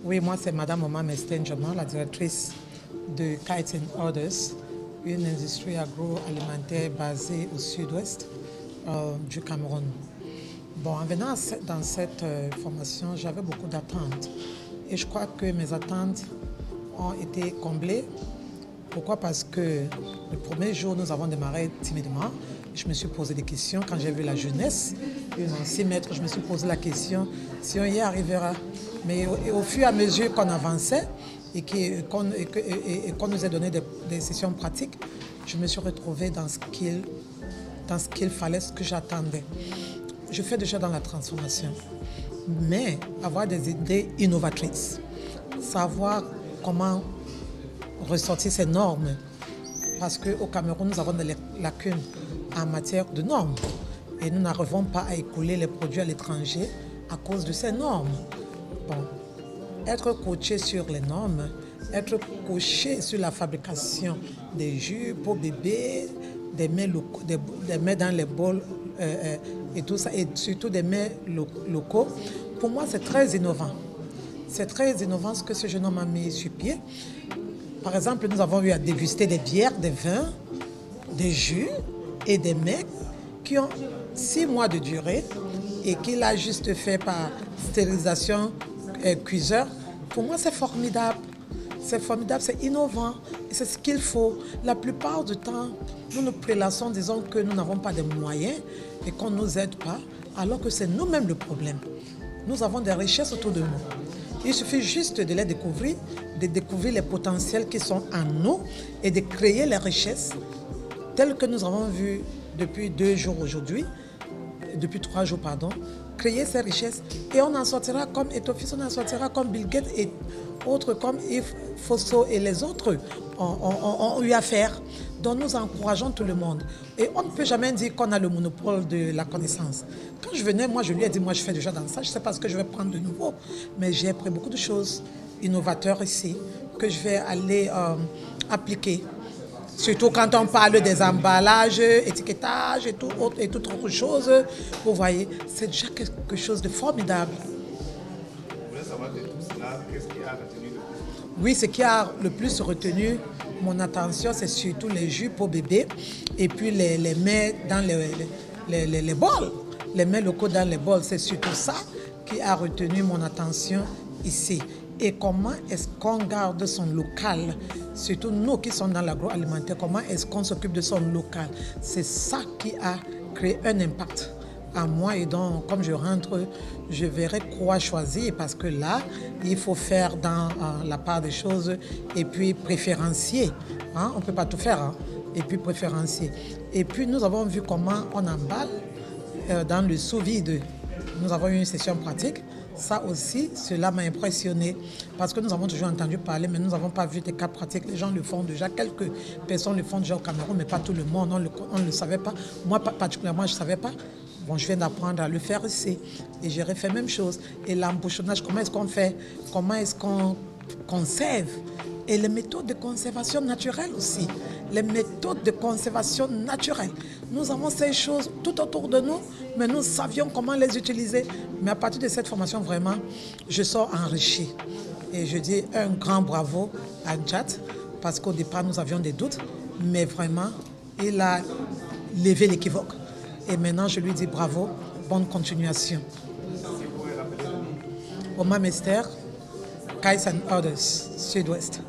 Oui, moi c'est Madame Oma Mestenjama, la directrice de Kites and Orders, une industrie agroalimentaire basée au sud-ouest du Cameroun. Bon, en venant dans cette formation, j'avais beaucoup d'attentes et je crois que mes attentes ont été comblées. Pourquoi? Parce que le premier jour, nous avons démarré timidement. Je me suis posé des questions quand j'ai vu la jeunesse. 6 mètres, je me suis posé la question si on y arrivera. Mais au fur et à mesure qu'on avançait et qu'on nous a donné des sessions pratiques, je me suis retrouvée dans ce qu'il fallait, ce que j'attendais. Je fais déjà dans la transformation, mais avoir des idées innovatrices, savoir comment ressortir ces normes, parce qu'au Cameroun, nous avons des lacunes en matière de normes et nous n'arrivons pas à écouler les produits à l'étranger à cause de ces normes. Bon, être coaché sur les normes, être coaché sur la fabrication des jus pour bébés, des mets dans les bols et tout ça, et surtout des mets locaux, pour moi c'est très innovant. C'est très innovant ce que ce jeune homme a mis sur pied. Par exemple, nous avons eu à déguster des bières, des vins, des jus et des mets qui ont 6 mois de durée et qu'il a juste fait par stérilisation cuiseur. Pour moi, c'est formidable. C'est formidable, c'est innovant et c'est ce qu'il faut. La plupart du temps, nous nous prélassons disant que nous n'avons pas de moyens et qu'on ne nous aide pas, alors que c'est nous-mêmes le problème. Nous avons des richesses autour de nous. Il suffit juste de les découvrir, de découvrir les potentiels qui sont en nous et de créer les richesses telles que nous avons vues depuis 2 jours aujourd'hui, depuis 3 jours, pardon, créer ces richesses et on en sortira comme Ethofis, on en sortira comme Bill Gates et autres comme Yves Fosso et les autres ont eu à faire. Donc nous encourageons tout le monde. Et on ne peut jamais dire qu'on a le monopole de la connaissance. Quand je venais, moi je lui ai dit, moi je fais déjà dans ça, je ne sais pas ce que je vais prendre de nouveau, mais j'ai appris beaucoup de choses innovateurs ici que je vais aller appliquer. Surtout quand on parle des emballages, étiquetage et toute autre chose, vous voyez, c'est déjà quelque chose de formidable. Vous voulez savoir de tout cela, qu'est-ce qui a retenu le plus? Oui, ce qui a le plus retenu mon attention, c'est surtout les jus pour bébé et puis les mets dans les bols. Les mets locaux dans les bols, c'est surtout ça qui a retenu mon attention ici. Et comment est-ce qu'on garde son local, surtout nous qui sommes dans l'agroalimentaire, comment est-ce qu'on s'occupe de son local? C'est ça qui a créé un impact à moi et donc comme je rentre, je verrai quoi choisir parce que là, il faut faire dans la part des choses et puis préférencier. Hein? On ne peut pas tout faire, hein? Et puis préférencier. Et puis nous avons vu comment on emballe dans le sous-vide. Nous avons eu une session pratique. Ça aussi, cela m'a impressionné parce que nous avons toujours entendu parler, mais nous n'avons pas vu des cas pratiques. Les gens le font déjà, quelques personnes le font déjà au Cameroun, mais pas tout le monde, on ne le savait pas. Moi, particulièrement, je ne savais pas. Bon, je viens d'apprendre à le faire ici et j'ai refait la même chose. Et l'embouchonnage, comment est-ce qu'on fait? Comment est-ce qu'on conserve? Et les méthodes de conservation naturelle aussi. Les méthodes de conservation naturelle. Nous avons ces choses tout autour de nous, mais nous savions comment les utiliser. Mais à partir de cette formation, vraiment, je sors enrichi. Et je dis un grand bravo à Njat, parce qu'au départ, nous avions des doutes, mais vraiment, il a levé l'équivoque. Et maintenant, je lui dis bravo, bonne continuation. Oma Mester, Kites and Orders, Sud-Ouest.